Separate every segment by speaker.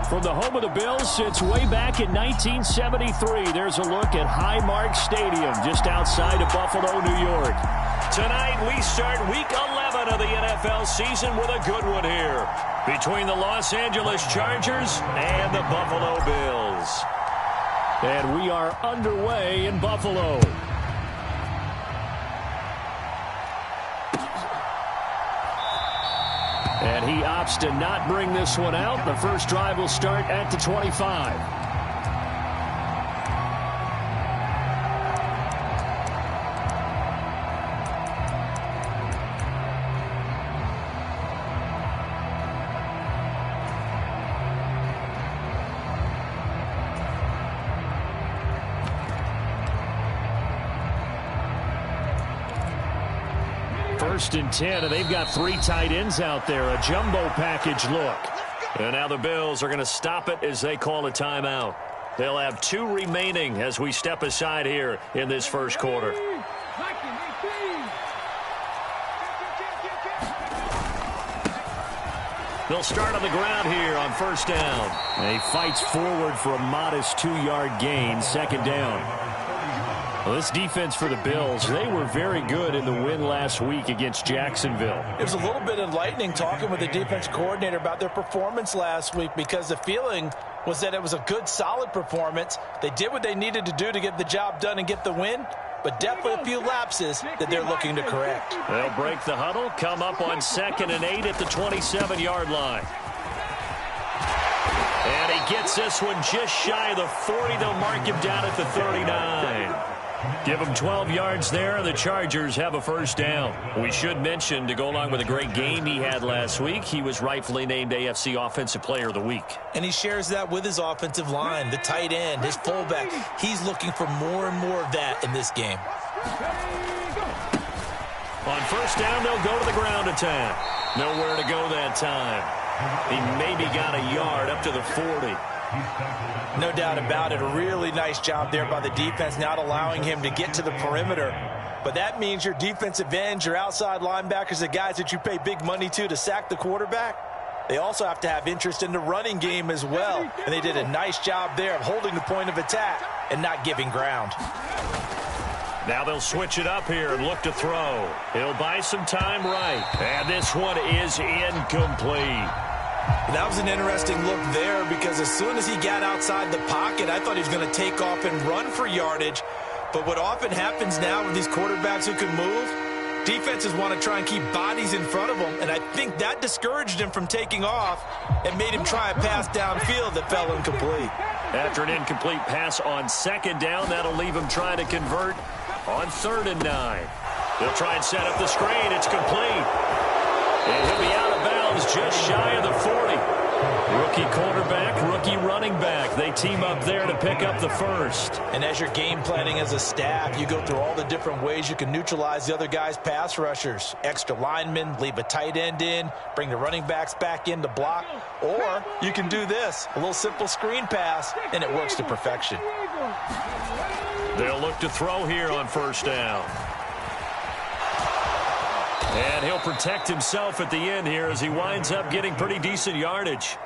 Speaker 1: From the home of the Bills since way back in 1973, there's a look at Highmark Stadium just outside of Buffalo, New York. Tonight, we start Week 11 of the NFL season with a good one here between the Los Angeles Chargers and the Buffalo Bills. And we are underway in Buffalo. And he opts to not bring this one out. The first drive will start at the 25. First and 10, and they've got 3 tight ends out there. A jumbo package look. And now the Bills are going to stop it as they call a timeout. They'll have 2 remaining as we step aside here in this first quarter. They'll start on the ground here on first down. And he fights forward for a modest 2-yard gain, second down. Well, this defense for the Bills, they were very good in the win last week against Jacksonville.
Speaker 2: It was a little bit enlightening talking with the defense coordinator about their performance last week because the feeling was that it was a good, solid performance. They did what they needed to do to get the job done and get the win, but definitely a few lapses that they're looking to correct.
Speaker 1: They'll break the huddle, come up on 2nd and 8 at the 27-yard line. And he gets this one just shy of the 40. They'll mark him down at the 39. Give him 12 yards there, and the Chargers have a first down. We should mention, to go along with a great game he had last week, he was rightfully named AFC Offensive Player of the Week.
Speaker 2: And he shares that with his offensive line, the tight end, his fullback. He's looking for more and more of that in this game.
Speaker 1: On first down, they'll go to the ground attack. Nowhere to go that time. He maybe got a yard up to the 40.
Speaker 2: No doubt about it. A really nice job there by the defense, not allowing him to get to the perimeter. But that means your defensive ends, your outside linebackers, the guys that you pay big money to sack the quarterback, they also have to have interest in the running game as well. And they did a nice job there of holding the point of attack and not giving ground.
Speaker 1: Now they'll switch it up here and look to throw. He'll buy some time right. And this one is incomplete.
Speaker 2: That was an interesting look there because as soon as he got outside the pocket, I thought he was going to take off and run for yardage. But what often happens now with these quarterbacks who can move, defenses want to try and keep bodies in front of them, and I think that discouraged him from taking off and made him try a pass downfield that fell incomplete.
Speaker 1: After an incomplete pass on second down, that'll leave him trying to convert on 3rd and 9. They'll try and set up the screen. It's complete. And he'll be out of bounds just shy of the 40. Rookie quarterback, rookie running back. They team up there to pick up the first.
Speaker 2: And as you're game planning as a staff, you go through all the different ways you can neutralize the other guy's pass rushers. Extra linemen, leave a tight end in, bring the running backs back in to block. Or you can do this, a little simple screen pass, and it works to perfection.
Speaker 1: They'll look to throw here on first down. And he'll protect himself at the end here as he winds up getting pretty decent yardage.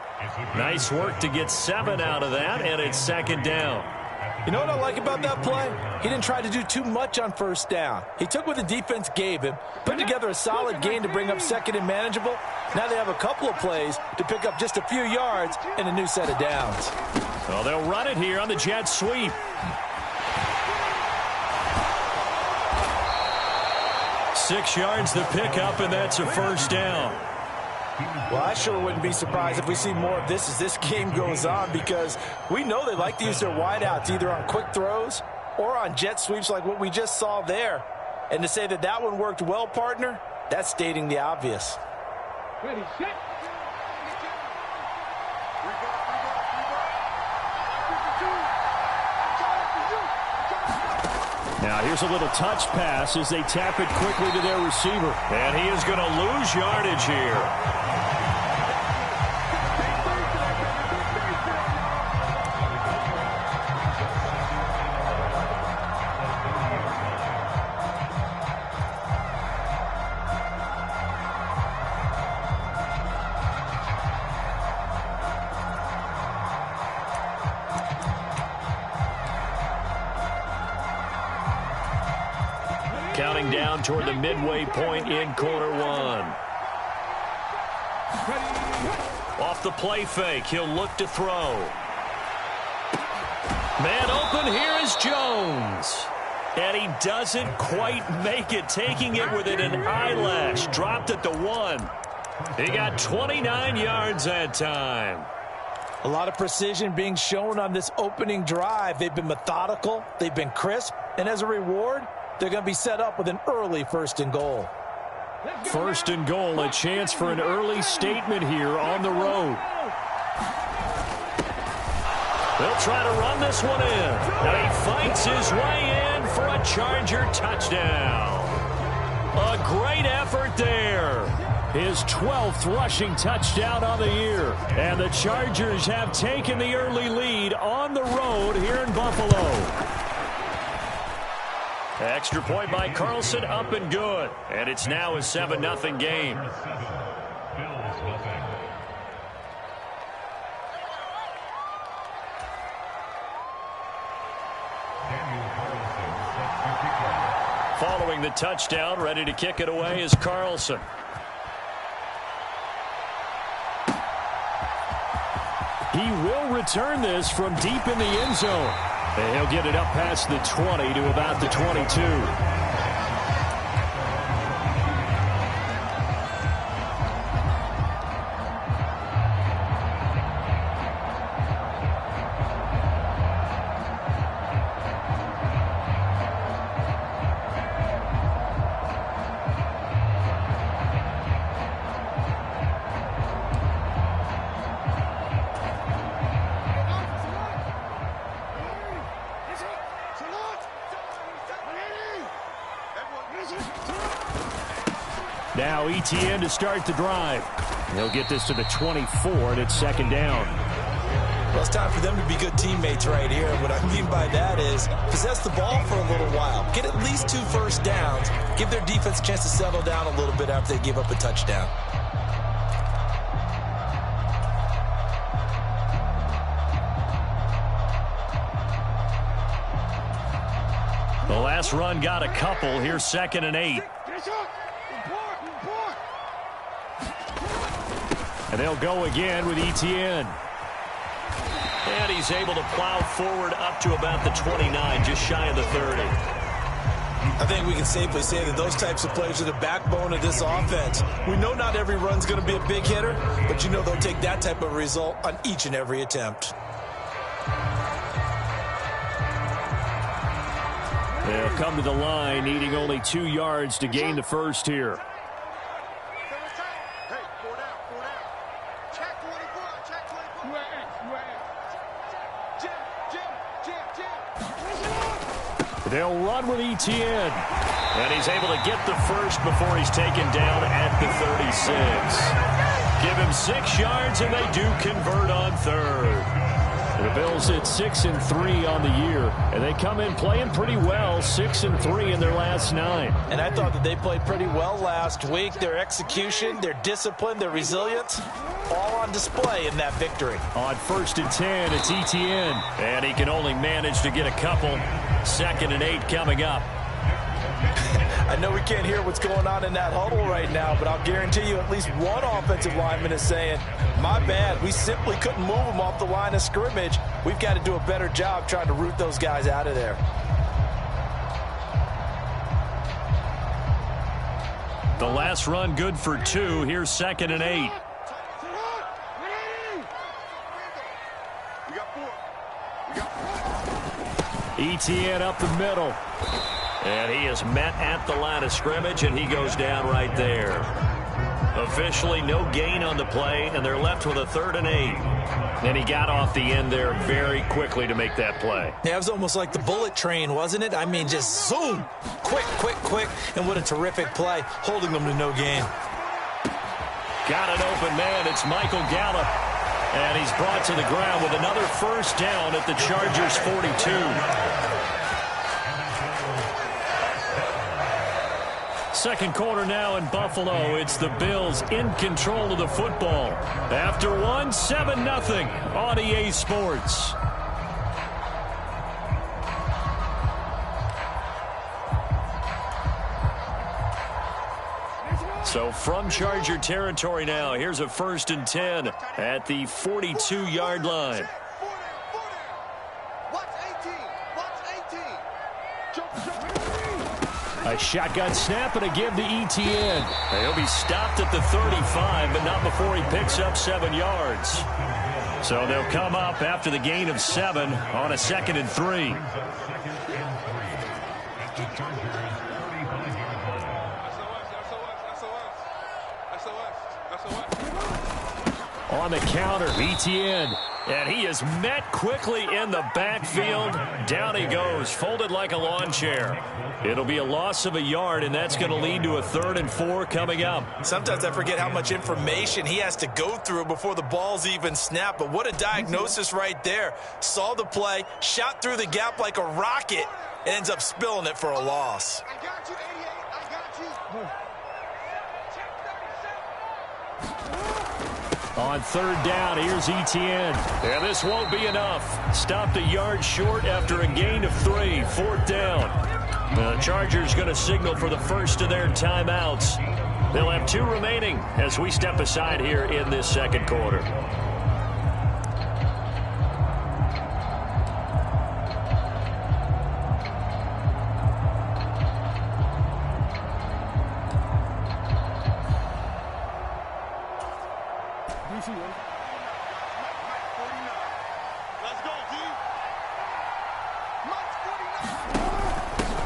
Speaker 1: Nice work to get 7 out of that, and it's 2nd down.
Speaker 2: You know what I like about that play? He didn't try to do too much on first down. He took what the defense gave him, put together a solid gain to bring up 2nd and manageable. Now they have a couple of plays to pick up just a few yards and a new set of downs.
Speaker 1: Well, they'll run it here on the jet sweep. 6 yards to pick up, and that's a first down.
Speaker 2: Well, I sure wouldn't be surprised if we see more of this as this game goes on because we know they like to use their wideouts either on quick throws or on jet sweeps like what we just saw there. And to say that that one worked well, partner, that's stating the obvious.
Speaker 3: Ready, set.
Speaker 1: Now here's a little touch pass as they tap it quickly to their receiver. And he is going to lose yardage here. counting down toward the midway point in quarter one. Off the play fake, he'll look to throw. Man open, here is Jones. And he doesn't quite make it, taking it within an eyelash. Dropped at the 1. He got 29 yards that time.
Speaker 2: A lot of precision being shown on this opening drive. They've been methodical, they've been crisp, and as a reward, they're going to be set up with an early 1st and goal.
Speaker 1: 1st and goal, a chance for an early statement here on the road. They'll try to run this one in. And he fights his way in for a Charger touchdown. A great effort there. His 12th rushing touchdown on the year. And the Chargers have taken the early lead on the road here in Buffalo. Extra point by Carlson, up and good. And it's now a 7-0 game. Following the touchdown, ready to kick it away is Carlson. He will return this from deep in the end zone. And he'll get it up past the 20 to about the 22. Now ETN to start the drive. They'll get this to the 24, and it's 2nd down.
Speaker 2: Well, it's time for them to be good teammates right here. What I mean by that is possess the ball for a little while. Get at least 2 first downs. Give their defense a chance to settle down a little bit after they give up a touchdown.
Speaker 1: The last run got a couple. Here's 2nd and 8. And they'll go again with ETN. And he's able to plow forward up to about the 29, just shy of the 30.
Speaker 2: I think we can safely say that those types of plays are the backbone of this offense. We know not every run's going to be a big hitter, but you know they'll take that type of result on each and every attempt.
Speaker 1: They'll come to the line, needing only 2 yards to gain the first here. They'll run with ETN. And he's able to get the first before he's taken down at the 36. Give him 6 yards, and they do convert on 3rd. The Bills at 6-3 on the year, and they come in playing pretty well, 6-3 in their last 9.
Speaker 2: And I thought that they played pretty well last week. Their execution, their discipline, their resilience, all on display in that victory.
Speaker 1: On 1st and 10, it's ETN, and he can only manage to get a couple. 2nd and 8 coming up.
Speaker 2: I know we can't hear what's going on in that huddle right now, but I'll guarantee you at least one offensive lineman is saying, my bad, we simply couldn't move them off the line of scrimmage. We've got to do a better job trying to root those guys out of there.
Speaker 1: The last run good for 2. Here's 2nd and 8. ETN up the middle. And he is met at the line of scrimmage, and he goes down right there. Officially no gain on the play, and they're left with a 3rd and 8. And he got off the end there very quickly to make that play.
Speaker 2: Yeah, it was almost like the bullet train, wasn't it? I mean, just zoom. Quick, quick, quick. And what a terrific play, holding them to no gain.
Speaker 1: Got an open man. It's Michael Gallup. And he's brought to the ground with another first down at the Chargers' 42. Second quarter now in Buffalo. It's the Bills in control of the football. After one, 7-0 on EA Sports. So from Charger territory now, here's a 1st and 10 at the 42-yard line. A shotgun snap and a give to Etienne. He'll be stopped at the 35, but not before he picks up 7 yards. So they'll come up after the gain of 7 on a 2nd and 3. On the counter, Etienne. And he is met quickly in the backfield. Down he goes, folded like a lawn chair. It'll be a loss of a yard, and that's going to lead to a 3rd and 4 coming up.
Speaker 2: Sometimes I forget how much information he has to go through before the ball's even snapped. But what a diagnosis right there. Saw the play, shot through the gap like a rocket, and ends up spilling it for a loss.
Speaker 3: I got you, 88. I got you.
Speaker 1: On 3rd down, here's Etienne. And this won't be enough. Stopped a yard short after a gain of 3. 4th down. The Chargers going to signal for the first of their timeouts. They'll have 2 remaining as we step aside here in this 2nd quarter.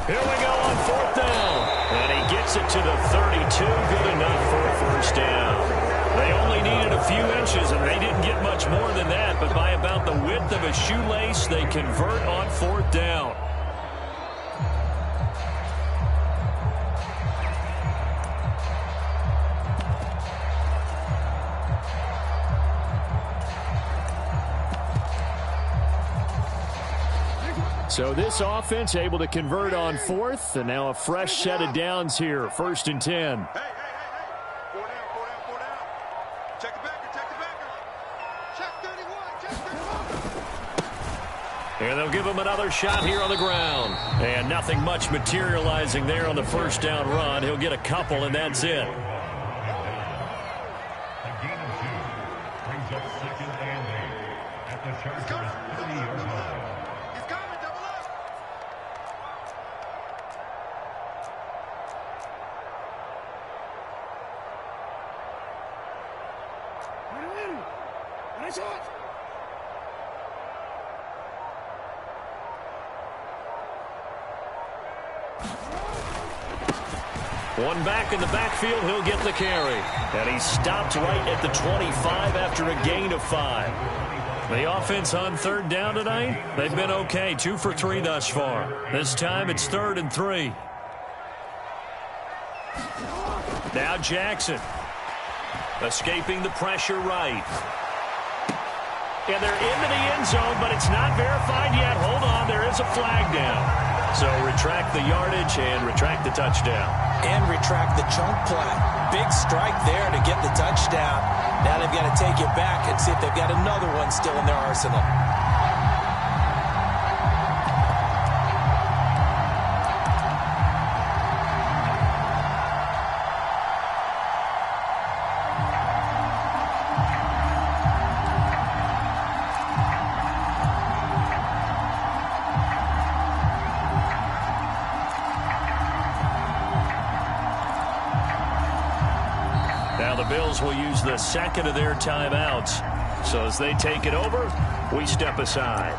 Speaker 1: Here we go on 4th down. And he gets it to the 32. Good enough for a 1st down. They only needed a few inches, and they didn't get much more than that. But by about the width of a shoelace, they convert on 4th down. So this offense able to convert on 4th, and now a fresh set of downs here, 1st and 10.
Speaker 3: Hey. 4 down. Check the backer. Check 31. Check 31.
Speaker 1: And they'll give him another shot here on the ground. And nothing much materializing there on the 1st down run. He'll get a couple, and that's it. One back in the backfield, he'll get the carry. And he stopped right at the 25 after a gain of 5. The offense on 3rd down tonight, they've been okay. 2 for 3 thus far. This time it's 3rd and 3. Now Jackson. Escaping the pressure right. And they're into the end zone, but it's not verified yet. Hold on, there is a flag down. So retract the yardage and retract the touchdown.
Speaker 2: And retract the chunk play. Big strike there to get the touchdown. Now they've got to take it back and see if they've got another one still in their arsenal.
Speaker 1: Bills will use the 2nd of their timeouts. So as they take it over, we step aside.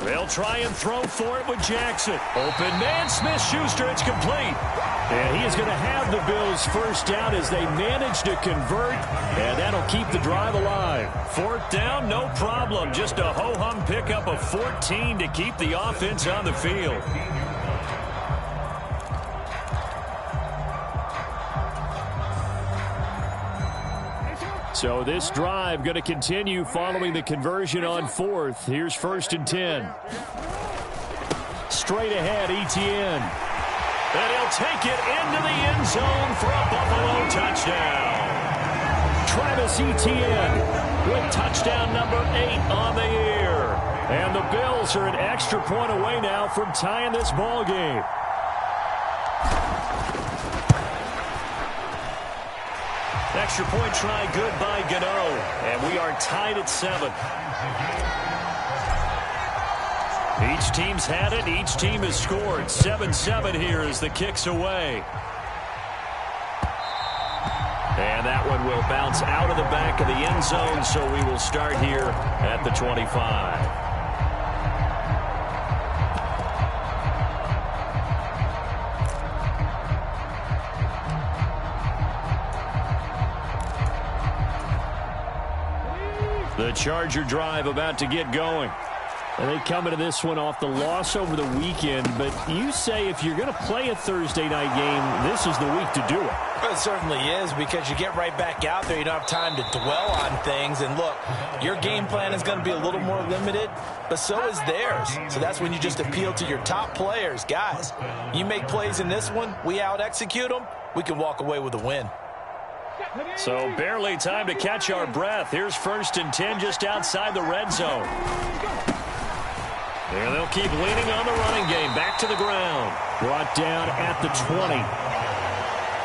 Speaker 1: They'll try and throw for it with Jackson. Open man, Smith-Schuster, it's complete. And he is going to have the Bills' 1st down as they manage to convert, and that'll keep the drive alive. 4th down, no problem. Just a ho-hum pickup of 14 to keep the offense on the field. So this drive going to continue following the conversion on 4th. Here's 1st and 10. Straight ahead, Etienne. And he'll take it into the end zone for a Buffalo touchdown. Travis Etienne with touchdown number 8 on the year. And the Bills are an extra point away now from tying this ball game. Extra point try good by Gano. And we are tied at 7. Each team's had it. Each team has scored. 7-7 here as the kick's away. And that one will bounce out of the back of the end zone, so we will start here at the 25. The Charger drive about to get going. And they come into this one off the loss over the weekend. But you say if you're going to play a Thursday night game, this is the week to do it.
Speaker 2: Well, it certainly is, because you get right back out there. You don't have time to dwell on things. And look, your game plan is going to be a little more limited, but so is theirs. So that's when you just appeal to your top players. Guys, you make plays in this one, we out-execute them, we can walk away with a win.
Speaker 1: So barely time to catch our breath. Here's 1st and 10 just outside the red zone. And they'll keep leaning on the running game. Back to the ground. Brought down at the 20.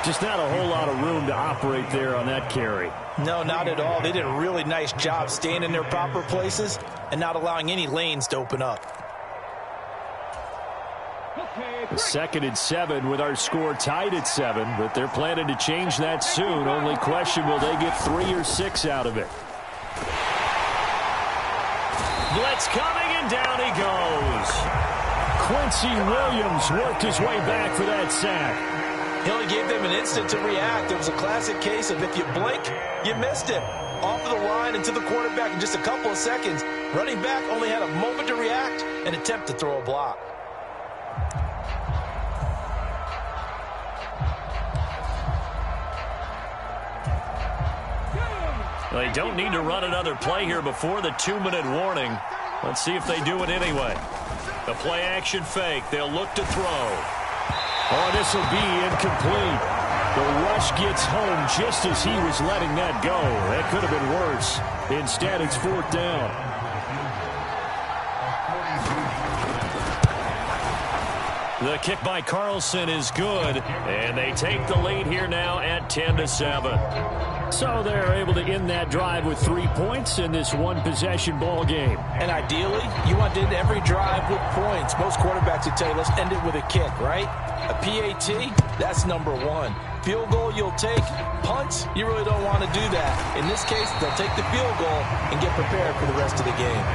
Speaker 1: Just not a whole lot of room to operate there on that carry.
Speaker 2: No, not at all. They did a really nice job staying in their proper places and not allowing any lanes to open up.
Speaker 1: 2nd and 7 with our score tied at 7, but they're planning to change that soon. Only question, will they get 3 or 6 out of it? Blitz coming, and down he goes. Quincy Williams worked his way back for that sack.
Speaker 2: He only gave them an instant to react. It was a classic case of if you blink, you missed it. Off of the line and to the quarterback in just a couple of seconds. Running back only had a moment to react and attempt to throw a block.
Speaker 1: They don't need to run another play here before the 2-minute warning. Let's see if they do it anyway. The play action fake. They'll look to throw. Oh, this will be incomplete. The rush gets home just as he was letting that go. That could have been worse. Instead, it's 4th down. The kick by Carlson is good, and they take the lead here now at 10-7. So they're able to end that drive with 3 points in this one-possession ball game.
Speaker 2: And ideally, you want to end every drive with points. Most quarterbacks would tell you, let's end it with a kick, right? A PAT, that's number 1. Field goal you'll take. Punts, you really don't want to do that. In this case, they'll take the field goal and get prepared for the rest of the game.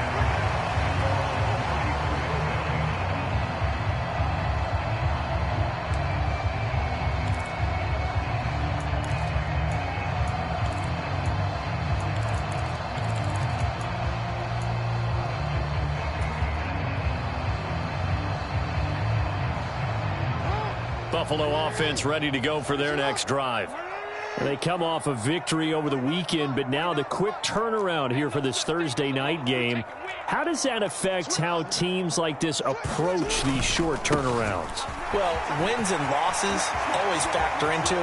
Speaker 1: Buffalo offense ready to go for their next drive. They come off a victory over the weekend, but now the quick turnaround here for this Thursday night game. How does that affect how teams like this approach these short turnarounds?
Speaker 2: Well, wins and losses always factor into,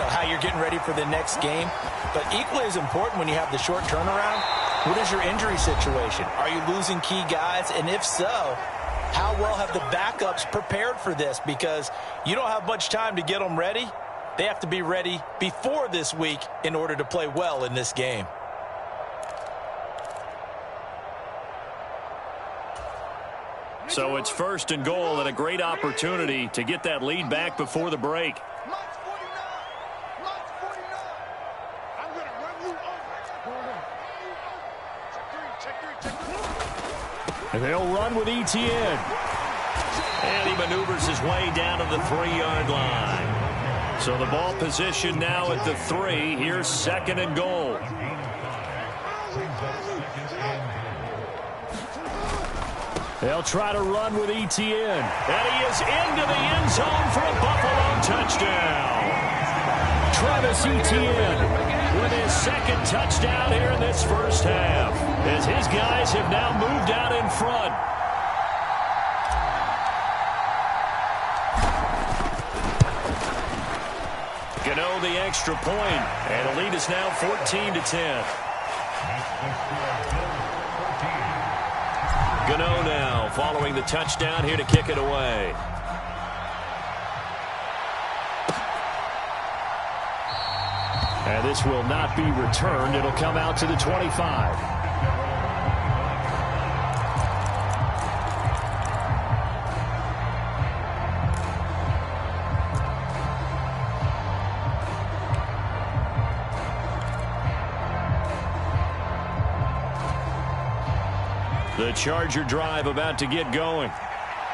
Speaker 2: how you're getting ready for the next game. But equally as important when you have the short turnaround, what is your injury situation? Are you losing key guys? And if so, how well have the backups prepared for this? Because you don't have much time to get them ready. They have to be ready before this week in order to play well in this game.
Speaker 1: So it's 1st and goal and a great opportunity to get that lead back before the break.
Speaker 3: I'm going to run you over. Check three.
Speaker 1: And they'll run with Etienne. And he maneuvers his way down to the 3-yard line. So the ball position now at the 3. Here's 2nd and goal. They'll try to run with Etienne. And he is into the end zone for a Buffalo touchdown. Travis Etienne with his second touchdown here in this first half, as his guys have now moved out in front. Gano the extra point, and the lead is now 14-10. Gano now following the touchdown here to kick it away. And this will not be returned. It'll come out to the 25. The Charger drive about to get going.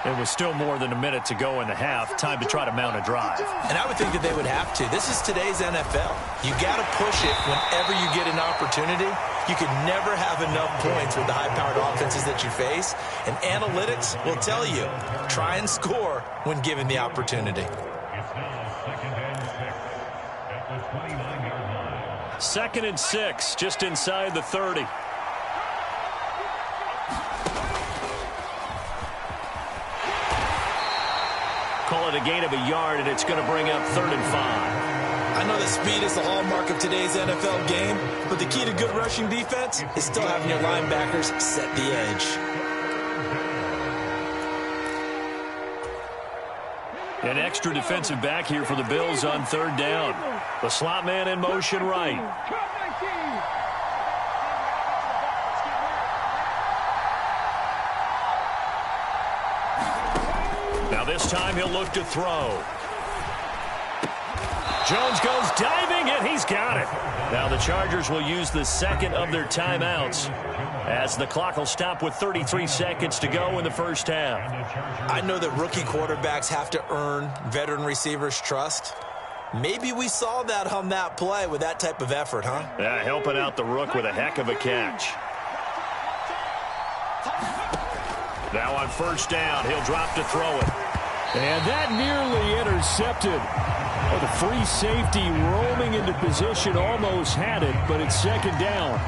Speaker 1: It was still more than a minute to go in the half. Time to try to mount a drive.
Speaker 2: And I would think that they would have to. This is today's NFL. You got to push it whenever you get an opportunity. You can never have enough points with the high-powered offenses that you face. And analytics will tell you, try and score when given the opportunity.
Speaker 1: Second and 6, just inside the 30. Call it a gain of a yard, and it's going to bring up 3rd and 5.
Speaker 2: I know that speed is the hallmark of today's NFL game, but the key to good rushing defense is still having your linebackers set the edge.
Speaker 1: An extra defensive back here for the Bills on 3rd down. The slot man in motion right. Now this time he'll look to throw. Jones goes diving, and he's got it. Now the Chargers will use the second of their timeouts, as the clock will stop with 33 seconds to go in the first half.
Speaker 2: I know that rookie quarterbacks have to earn veteran receivers' trust. Maybe we saw that on that play with that type of effort, huh?
Speaker 1: Yeah, helping out the rook with a heck of a catch. Now on 1st down, he'll drop to throw it. And that nearly intercepted. Oh, the free safety roaming into position almost had it, but it's 2nd down.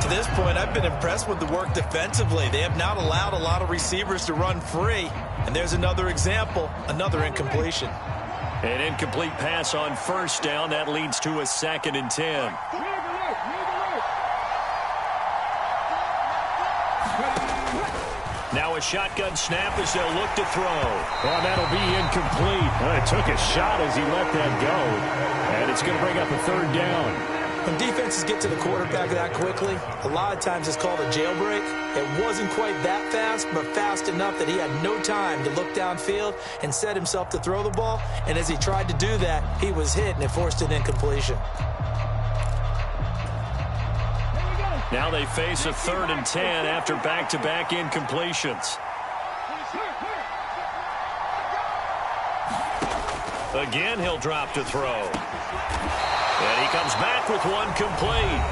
Speaker 2: To this point, I've been impressed with the work defensively. They have not allowed a lot of receivers to run free. And there's another example, another incompletion.
Speaker 1: An incomplete pass on 1st down. That leads to a 2nd and 10. Now a shotgun snap as they'll look to throw. Well, that'll be incomplete. Well, it took a shot as he let that go. And it's going to bring up a 3rd down.
Speaker 2: When defenses get to the quarterback that quickly, a lot of times it's called a jailbreak. It wasn't quite that fast, but fast enough that he had no time to look downfield and set himself to throw the ball. And as he tried to do that, he was hit, and it forced an incompletion.
Speaker 1: Now they face a 3rd and 10 after back-to-back incompletions. Again, he'll drop to throw. And he comes back with one complete.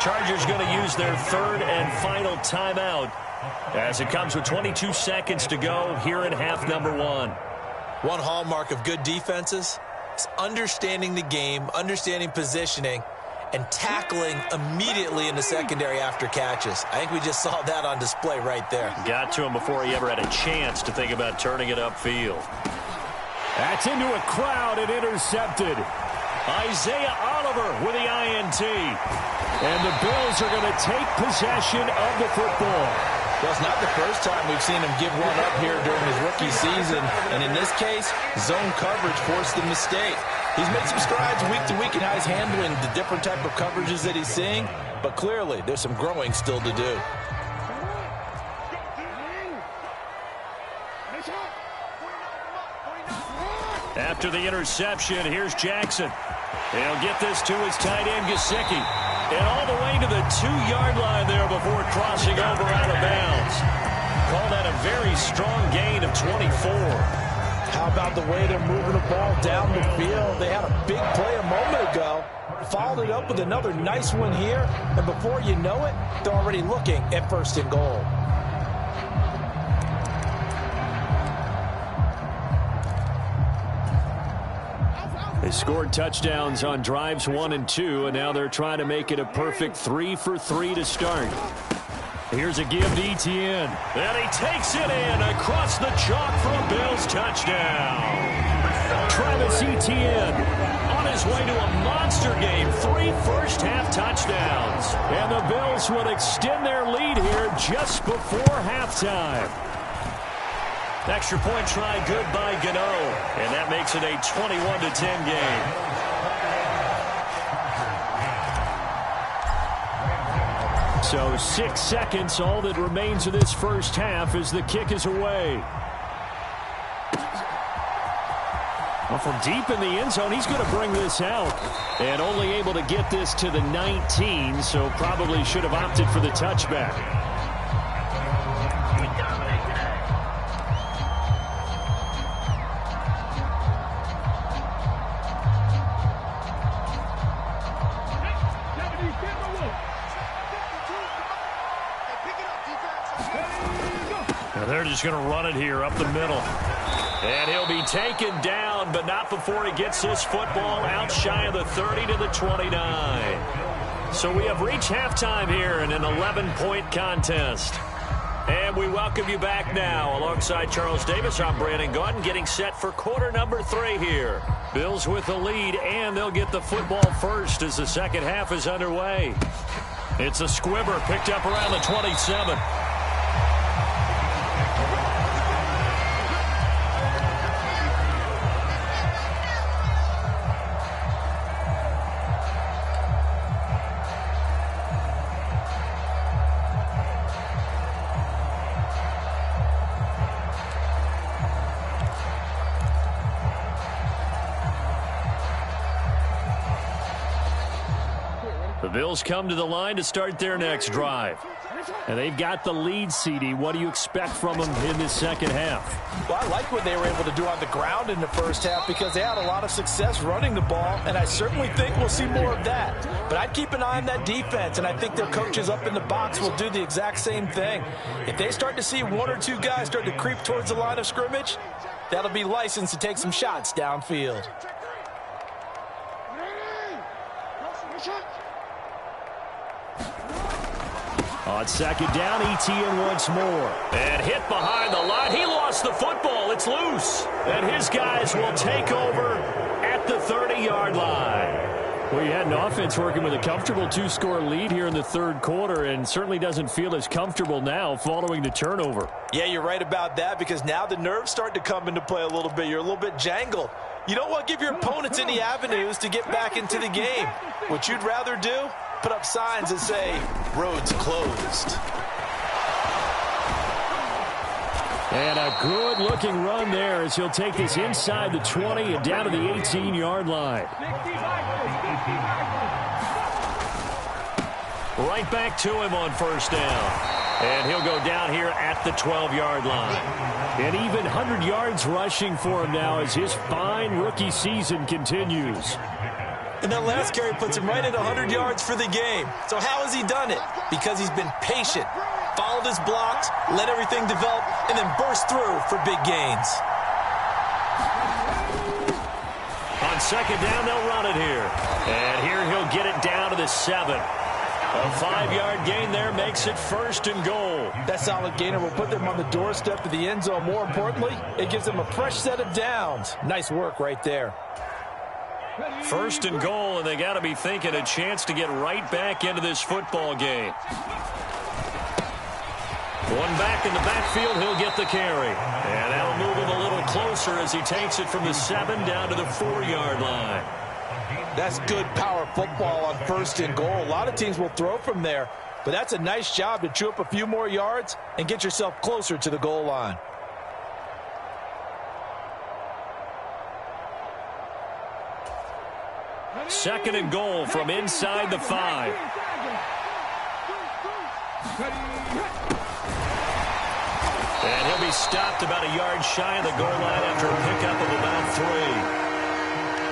Speaker 1: Chargers going to use their 3rd and final timeout as it comes with 22 seconds to go here in half number 1.
Speaker 2: One hallmark of good defenses is understanding the game, understanding positioning, and tackling immediately in the secondary after catches. I think we just saw that on display right there.
Speaker 1: Got to him before he ever had a chance to think about turning it upfield. That's into a crowd and intercepted. Isaiah Oliver with the INT. And the Bills are going to take possession of the football.
Speaker 2: Well, it's not the first time we've seen him give one up here during his rookie season. And in this case, zone coverage forced the mistake. He's made some strides week to week in how he's handling the different type of coverages that he's seeing. But clearly, there's some growing still to do.
Speaker 1: After the interception, here's Jackson. He'll get this to his tight end, Gesicki. And all the way to the 2-yard line there before crossing over out of bounds. Call that a very strong gain of 24.
Speaker 2: How about the way they're moving the ball down the field? They had a big play a moment ago. Followed it up with another nice one here. And before you know it, they're already looking at 1st and goal.
Speaker 1: They scored touchdowns on drives 1 and 2, and now they're trying to make it a perfect 3 for 3 to start. Here's a give to Etienne. And he takes it in across the chalk for a Bills touchdown. Travis Etienne on his way to a monster game. 3 first-half touchdowns. And the Bills would extend their lead here just before halftime. Extra point try good by Gano. And that makes it a 21-10 game. So 6 seconds, all that remains of this first half as the kick is away. Well, from deep in the end zone, he's going to bring this out. And only able to get this to the 19, so probably should have opted for the touchback. They're just going to run it here up the middle. And he'll be taken down, but not before he gets this football out shy of the 30 to the 29. So we have reached halftime here in an 11-point contest. And we welcome you back now. Alongside Charles Davis, I'm Brandon Gaudin, getting set for quarter number 3 here. Bills with the lead, and they'll get the football first as the second half is underway. It's a squibber picked up around the 27. The Bills come to the line to start their next drive. And they've got the lead, CD. What do you expect from them in this second half?
Speaker 2: Well, I like what they were able to do on the ground in the first half because they had a lot of success running the ball, and I certainly think we'll see more of that. But I'd keep an eye on that defense, and I think their coaches up in the box will do the exact same thing. If they start to see 1 or 2 guys start to creep towards the line of scrimmage, that'll be licensed to take some shots downfield.
Speaker 1: On second down, Etienne once more. And hit behind the line. He lost the football. It's loose. And his guys will take over at the 30-yard line. Well, you had an offense working with a comfortable 2-score lead here in the third quarter and certainly doesn't feel as comfortable now following the turnover.
Speaker 2: Yeah, you're right about that because now the nerves start to come into play a little bit. You're a little bit jangled. You don't want to give your opponents any avenues to get back into the game. What you'd rather do? Put up signs that say, roads closed.
Speaker 1: And a good-looking run there as he'll take this inside the 20 and down to the 18-yard line. Right back to him on first down. And he'll go down here at the 12-yard line. And even 100 yards rushing for him now as his fine rookie season continues.
Speaker 2: And that last carry puts him right at 100 yards for the game. So how has he done it? Because he's been patient, followed his blocks, let everything develop, and then burst through for big gains.
Speaker 1: On second down, they'll run it here. And here he'll get it down to the 7. A 5-yard gain there makes it first and goal.
Speaker 2: That solid gainer will put them on the doorstep of the end zone. More importantly, it gives them a fresh set of downs. Nice work right there.
Speaker 1: First and goal, and they got to be thinking a chance to get right back into this football game. One back in the backfield, he'll get the carry. And that'll move him a little closer as he takes it from the 7 down to the 4-yard line.
Speaker 2: That's good power football on first and goal. A lot of teams will throw from there, but that's a nice job to chew up a few more yards and get yourself closer to the goal line.
Speaker 1: Second and goal from inside the 5. And he'll be stopped about a yard shy of the goal line after a pickup of about 3.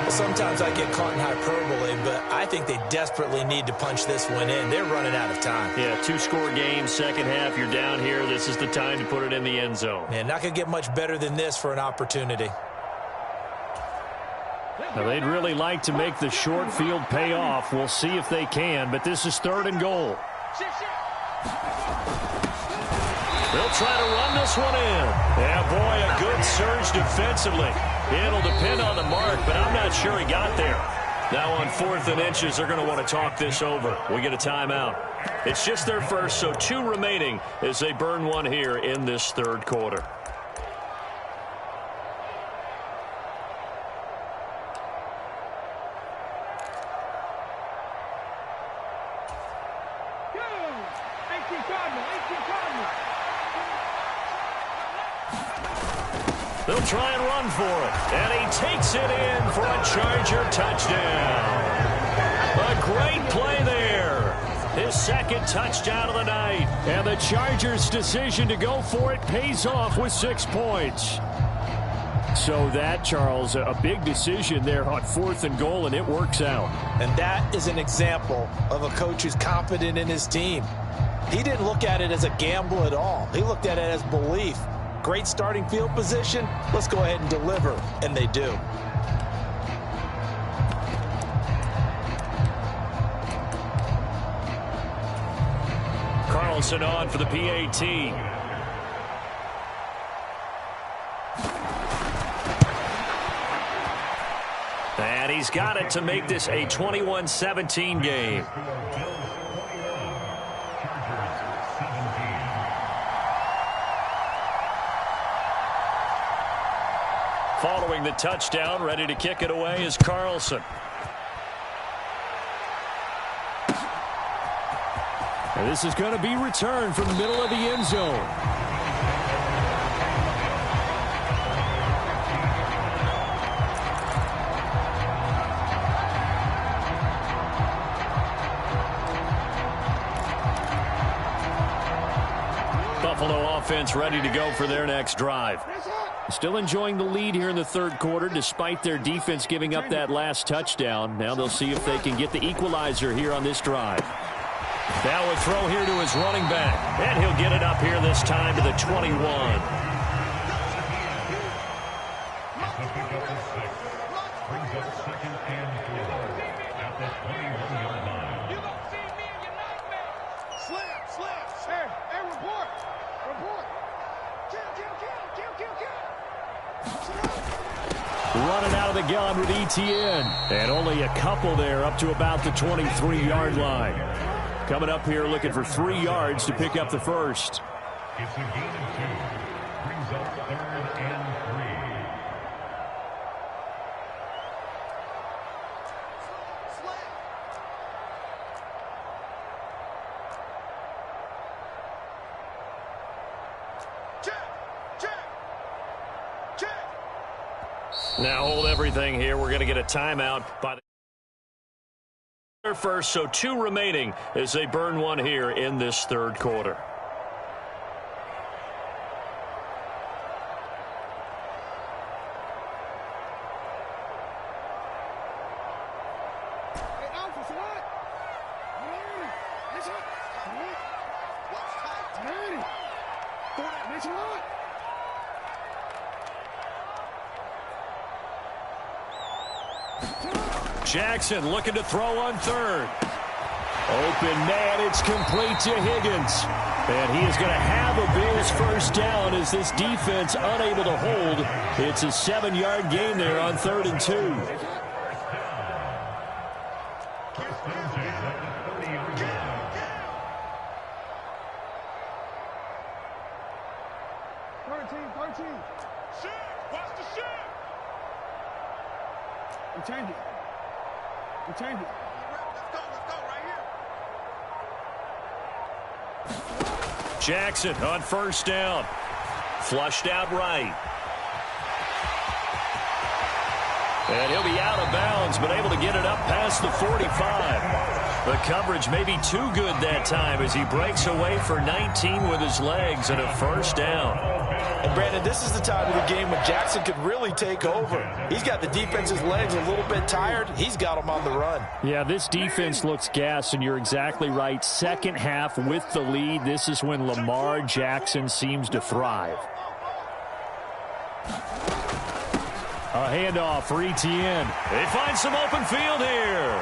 Speaker 2: Well, sometimes I get caught in hyperbole, but I think they desperately need to punch this one in. They're running out of time.
Speaker 1: Yeah, 2-score game, second half. You're down here. This is the time to put it in the end zone.
Speaker 2: Man, not going to get much better than this for an opportunity.
Speaker 1: Now, they'd really like to make the short field pay off. We'll see if they can, but this is 3rd and goal. They'll try to run this one in. Yeah, boy, a good surge defensively. It'll depend on the mark, but I'm not sure he got there. Now on 4th and inches, they're going to want to talk this over. We get a timeout. It's just their first, so 2 remaining as they burn one here in this 3rd quarter. They'll try and run for it. And he takes it in for a Charger touchdown. A great play there. His 2nd touchdown of the night. And the Chargers' decision to go for it pays off with 6 points. So that, Charles, a big decision there on 4th and goal, and it works out.
Speaker 2: And that is an example of a coach who's confident in his team. He didn't look at it as a gamble at all. He looked at it as belief. Great starting field position. Let's go ahead and deliver. And they do.
Speaker 1: Carlson on for the PAT. And he's got it to make this a 21-17 game. Following the touchdown, ready to kick it away is Carlson. And this is going to be returned from the middle of the end zone. Buffalo offense ready to go for their next drive. Still enjoying the lead here in the 3rd quarter despite their defense giving up that last touchdown. Now they'll see if they can get the equalizer here on this drive. Now a throw here to his running back. And he'll get it up here this time to the 21. Running out of the gun with Etienne. And only a couple there up to about the 23-yard line. Coming up here looking for 3 yards to pick up the first.
Speaker 4: It's a gain of 2. Brings up 3rd and
Speaker 1: 3. Now hold everything here. We're going to get a timeout by their first, so 2 remaining as they burn one here in this 3rd quarter. Jackson looking to throw on 3rd. Open man, it's complete to Higgins. And he is going to have a Bills first down as this defense unable to hold. It's a 7-yard gain there on 3rd and 2.
Speaker 3: 13. Shit! Watch the shit! We change it. We change it. Let's go right here.
Speaker 1: Jackson on first down. Flushed out right. And he'll be out of bounds, but able to get it up past the 45. The coverage may be too good that time as he breaks away for 19 with his legs and a first down.
Speaker 2: And Brandon, this is the time of the game when Jackson could really take over. He's got the defense's legs a little bit tired. He's got them on the run.
Speaker 1: Yeah, this defense looks gassed, and you're exactly right. Second half with the lead, this is when Lamar Jackson seems to thrive. A handoff for Etienne. They find some open field here.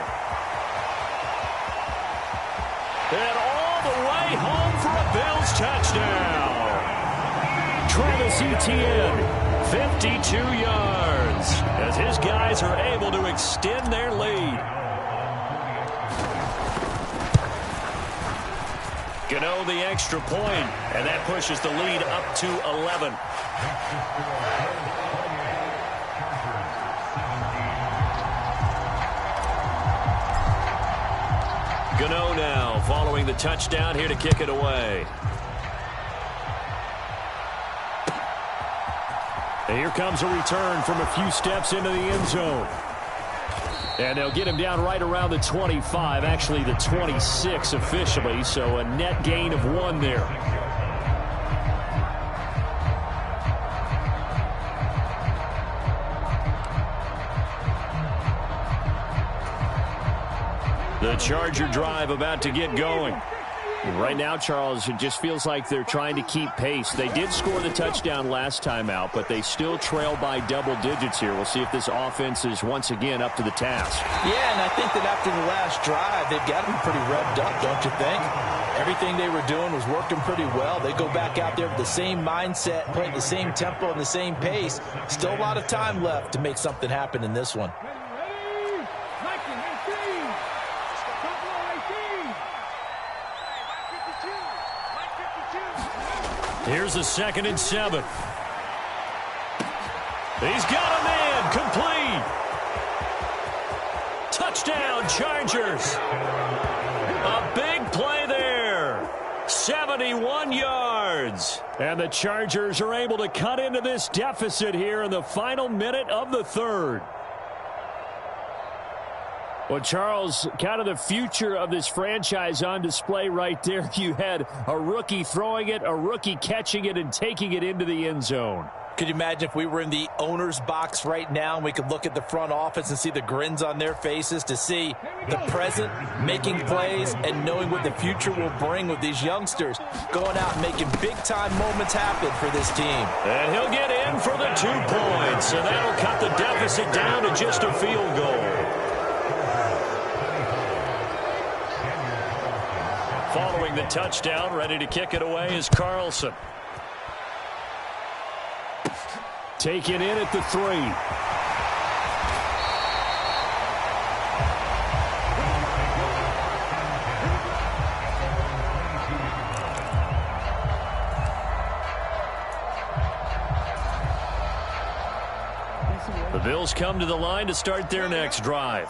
Speaker 1: And all the way home for a Bills touchdown. Travis Etienne, 52 yards, as his guys are able to extend their lead. Gano the extra point, and that pushes the lead up to 11. Gano now following the touchdown here to kick it away. And here comes a return from a few steps into the end zone. And they'll get him down right around the 25, actually the 26 officially, so a net gain of 1 there. The Charger drive about to get going. Right now, Charles, it just feels like they're trying to keep pace. They did score the touchdown last time out, but they still trail by double digits here. We'll see if this offense is once again up to the task.
Speaker 2: Yeah, and I think that after the last drive, they've got them pretty revved up, don't you think? Everything they were doing was working pretty well. They go back out there with the same mindset, playing the same tempo and the same pace. Still a lot of time left to make something happen in this one.
Speaker 1: Here's a 2nd and 7. He's got a man complete. Touchdown, Chargers. A big play there. 71 yards. And the Chargers are able to cut into this deficit here in the final minute of the 3rd. Well, Charles, kind of the future of this franchise on display right there. You had a rookie throwing it, a rookie catching it, and taking it into the end zone.
Speaker 2: Could you imagine if we were in the owner's box right now and we could look at the front office and see the grins on their faces to see the present making plays and knowing what the future will bring with these youngsters going out and making big-time moments happen for this team.
Speaker 1: And he'll get in for the 2 points, so that'll cut the deficit down to just a field goal. Following the touchdown, ready to kick it away is Carlson. Taken in at the 3. The Bills come to the line to start their next drive.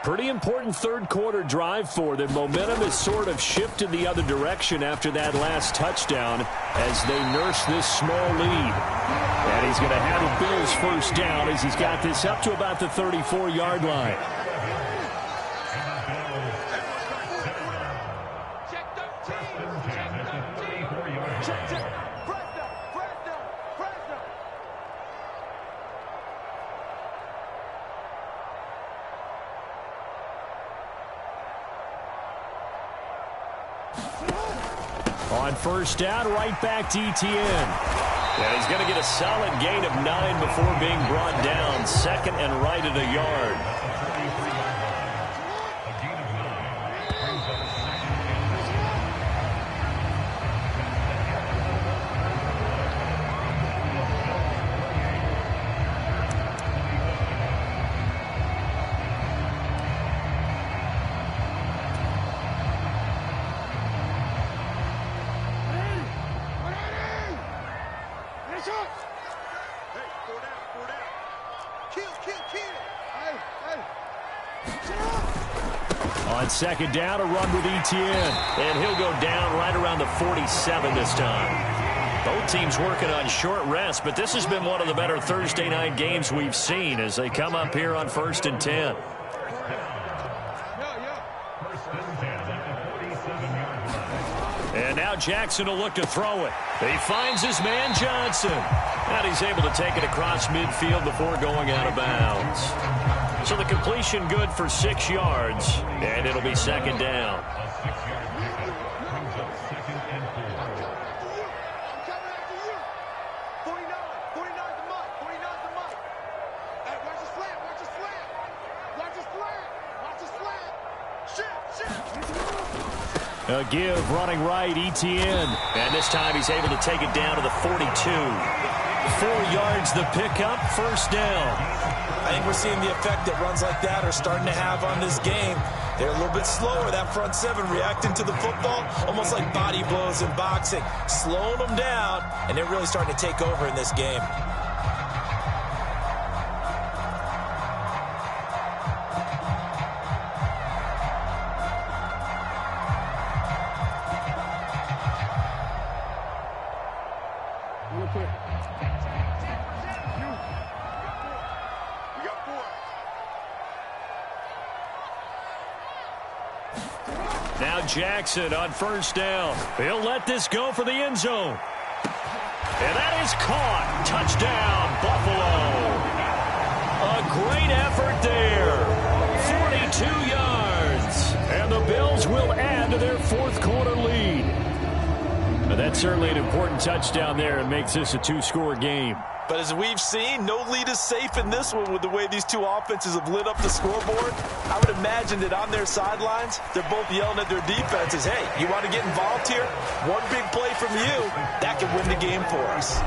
Speaker 1: Pretty important 3rd quarter drive for them. Momentum has sort of shifted the other direction after that last touchdown as they nurse this small lead. And he's going to have the Bills first down as he's got this up to about the 34-yard line. On first down, right back to Etienne. Yeah, he's going to get a solid gain of 9 before being brought down. 2nd and right at a yard. On 2nd down, a run with Etienne. And he'll go down right around the 47 this time. Both teams working on short rest, but this has been one of the better Thursday night games we've seen as they come up here on 1st and 10. And now Jackson will look to throw it. He finds his man Johnson. And he's able to take it across midfield before going out of bounds. So the completion good for 6 yards, and it'll be 2nd down. A give running right, Etienne. And this time he's able to take it down to the 42. 4 yards the pickup, first down.
Speaker 2: I think we're seeing the effect that runs like that are starting to have on this game. They're a little bit slower, that front seven, reacting to the football, almost like body blows in boxing, slowing them down, and they're really starting to take over in this game.
Speaker 1: Now Jackson on first down. He'll let this go for the end zone. And that is caught. Touchdown, Buffalo. A great effort there. 42 yards. And the Bills will add to their fourth quarter lead. But that's certainly an important touchdown there and makes this a 2-score game.
Speaker 2: But as we've seen, no lead is safe in this one with the way these two offenses have lit up the scoreboard. I would imagine that on their sidelines, they're both yelling at their defenses, hey, you want to get involved here? One big play from you, that could win the game for us.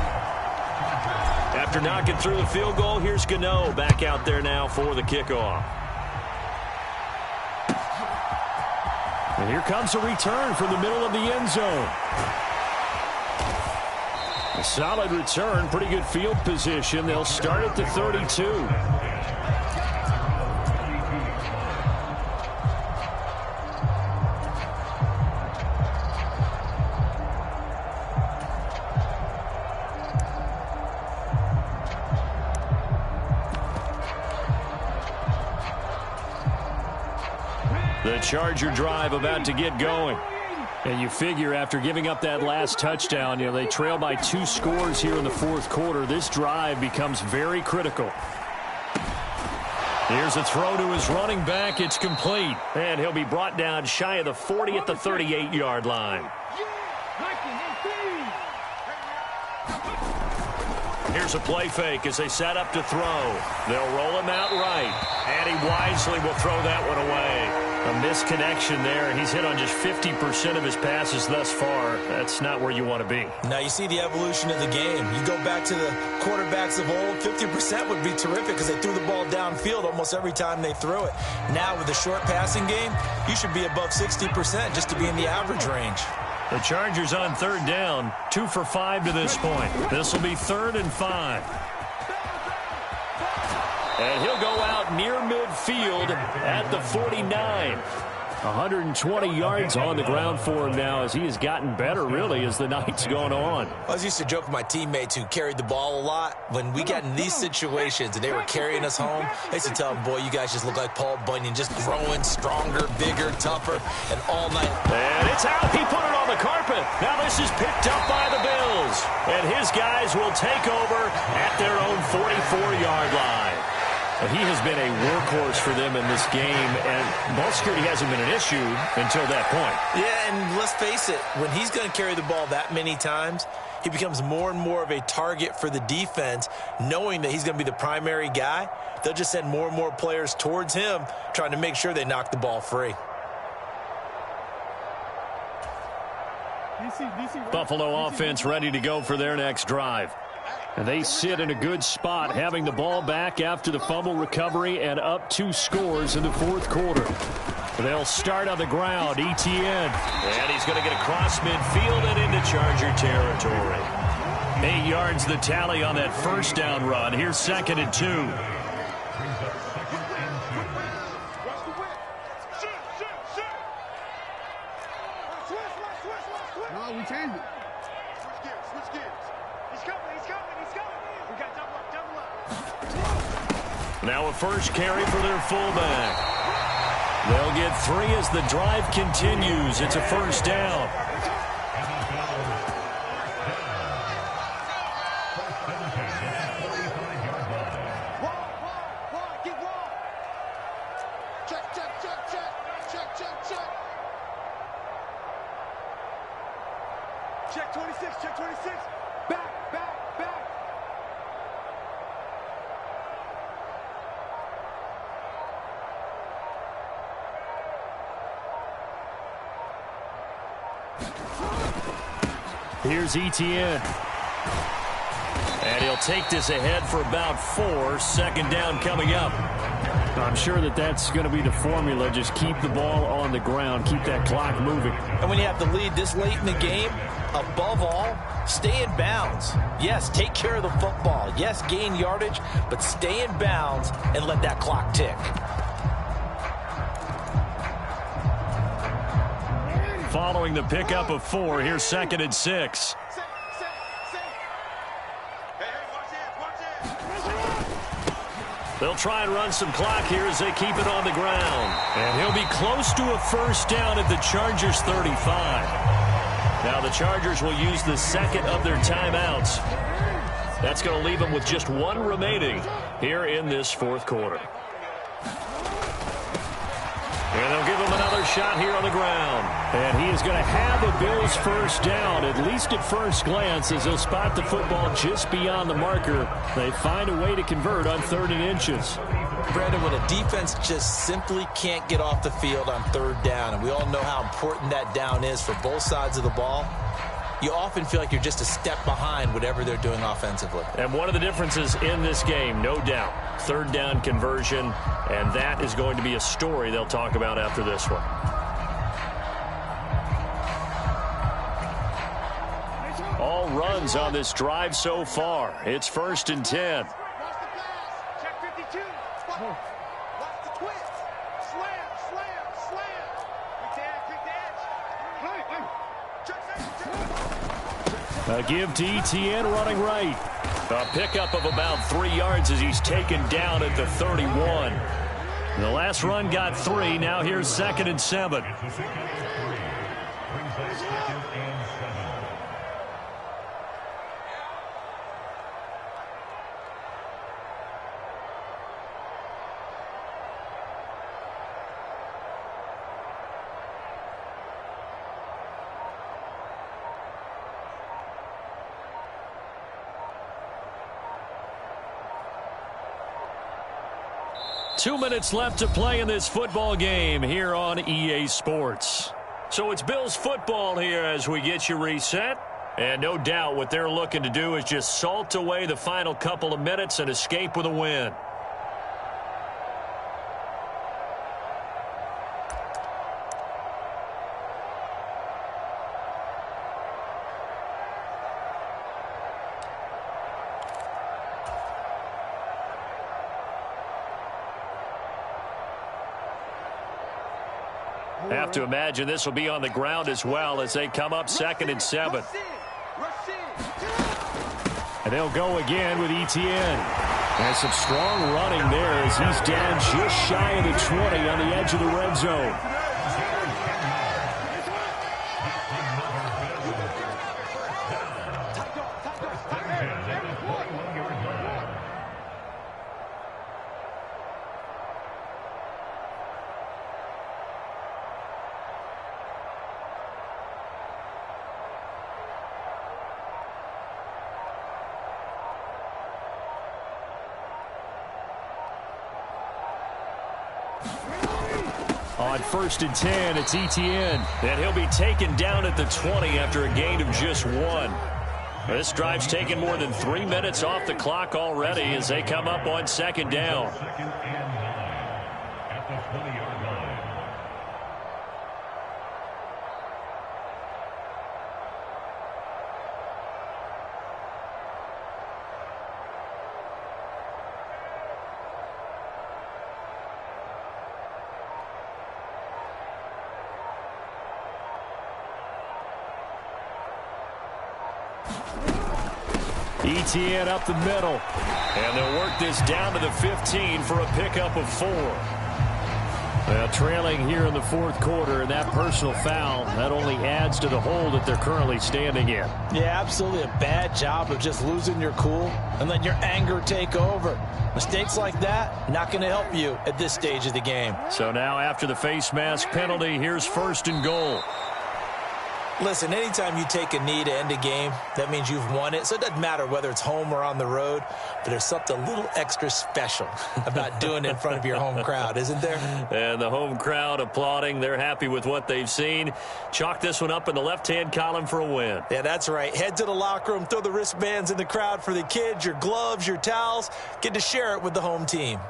Speaker 1: After knocking through the field goal, here's Gano back out there now for the kickoff. And here comes a return from the middle of the end zone. A solid return, pretty good field position. They'll start at the 32. The Charger drive about to get going. And you figure after giving up that last touchdown, they trail by 2 scores here in the fourth quarter. This drive becomes very critical. Here's a throw to his running back. It's complete. And he'll be brought down shy of the 40 at the 38-yard line. Here's a play fake as they set up to throw. They'll roll him out right. And he wisely will throw that one away. A misconnection there, and he's hit on just 50% of his passes thus far. That's not where you want to be.
Speaker 2: Now you see the evolution of the game. You go back to the quarterbacks of old, 50% would be terrific because they threw the ball downfield almost every time they threw it. Now with the short passing game, you should be above 60% just to be in the average range.
Speaker 1: The Chargers on third down, 2 for 5 to this point. This will be 3rd and 5. And he'll go out near midfield at the 49. 120 yards on the ground for him now as he has gotten better, really, as the night's gone on.
Speaker 2: I was used to joke with my teammates who carried the ball a lot. When we got in these situations and they were carrying us home, I used to tell them, boy, you guys just look like Paul Bunyan, just growing stronger, bigger, tougher, and all night.
Speaker 1: And it's out. He put it on the carpet. Now this is picked up by the Bills. And his guys will take over at their own 44-yard line. He has been a workhorse for them in this game, and ball security hasn't been an issue until that point.
Speaker 2: Yeah, and let's face it, when he's going to carry the ball that many times, he becomes more and more of a target for the defense, knowing that he's going to be the primary guy. They'll just send more and more players towards him, trying to make sure they knock the ball free.
Speaker 1: Buffalo offense ready to go for their next drive. And they sit in a good spot, having the ball back after the fumble recovery and up 2 scores in the fourth quarter. They'll start on the ground, Etienne. And he's going to get across midfield and into Charger territory. 8 yards the tally on that first down run. Here's 2nd and 2.
Speaker 3: No, we changed it. Switch gears. He's coming. We got double up.
Speaker 1: Now a first carry for their fullback. They'll get 3 as the drive continues. It's a first down.
Speaker 3: Check 26. Back.
Speaker 1: Here's Etienne. And he'll take this ahead for about 4. Second down coming up. I'm sure that's going to be the formula. Just keep the ball on the ground. Keep that clock moving.
Speaker 2: And when you have the lead this late in the game, above all, stay in bounds. Yes, take care of the football. Yes, gain yardage, but stay in bounds and let that clock tick.
Speaker 1: Following the pickup of 4, here's 2nd and 6. They'll try and run some clock here as they keep it on the ground. And he'll be close to a first down at the Chargers 35. Now the Chargers will use the second of their timeouts. That's going to leave them with just 1 remaining here in this fourth quarter. And they'll give him another shot here on the ground. And he is going to have a Bills first down, at least at first glance, as they'll spot the football just beyond the marker. They find a way to convert on 3rd and inches.
Speaker 2: Brandon, when a defense just simply can't get off the field on 3rd down, and we all know how important that down is for both sides of the ball, you often feel like you're just a step behind whatever they're doing offensively. And
Speaker 1: one of the differences in this game, no doubt, 3rd down conversion, and that is going to be a story they'll talk about after this one. All runs on this drive so far. It's 1st and 10.
Speaker 3: Check 52. Watch the twist. Slam, slam, slam. Quick to edge.
Speaker 1: A give to Etienne running right. A pickup of about 3 yards as he's taken down at the 31. The last run got 3. Now here's 2nd and 7. 2 minutes left to play in this football game here on EA Sports. So it's Bills football here as we get you reset. And no doubt what they're looking to do is just salt away the final couple of minutes and escape with a win. Have to imagine this will be on the ground as well as they come up 2nd and 7. And they'll go again with Etienne. And some strong running there as he's down just shy of the 20 on the edge of the red zone. On 1st and 10, it's Etienne. And he'll be taken down at the 20 after a gain of just 1. This drive's taken more than 3 minutes off the clock already as they come up on 2nd down.
Speaker 4: 2nd and 9 at the 20-yard line.
Speaker 1: Etienne up the middle. And they'll work this down to the 15 for a pickup of 4. Well, trailing here in the fourth quarter, and that personal foul, that only adds to the hole that they're currently standing in.
Speaker 2: Yeah, absolutely a bad job of just losing your cool and letting your anger take over. Mistakes like that, not going to help you at this stage of the game.
Speaker 1: So now after the face mask penalty, here's 1st and goal.
Speaker 2: Listen, anytime you take a knee to end a game, that means you've won it. So it doesn't matter whether it's home or on the road, but there's something a little extra special about doing it in front of your home crowd, isn't there?
Speaker 1: And the home crowd applauding. They're happy with what they've seen. Chalk this one up in the left-hand column for a win.
Speaker 2: Yeah, that's right. Head to the locker room, throw the wristbands in the crowd for the kids, your gloves, your towels. Get to share it with the home team.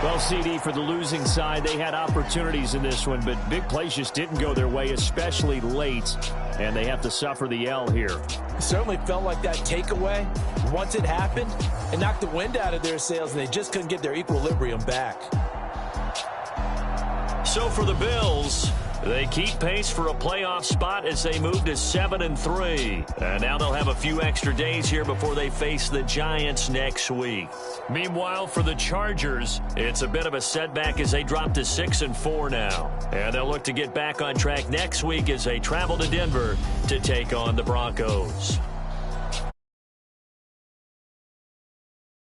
Speaker 1: Well, CD, for the losing side, they had opportunities in this one, but big plays just didn't go their way, especially late, and they have to suffer the L here.
Speaker 2: It certainly felt like that takeaway, once it happened, it knocked the wind out of their sails, and they just couldn't get their equilibrium back.
Speaker 1: So for the Bills, they keep pace for a playoff spot as they move to 7-3. And now they'll have a few extra days here before they face the Giants next week. Meanwhile, for the Chargers, it's a bit of a setback as they drop to 6-4 now. And they'll look to get back on track next week as they travel to Denver to take on the Broncos.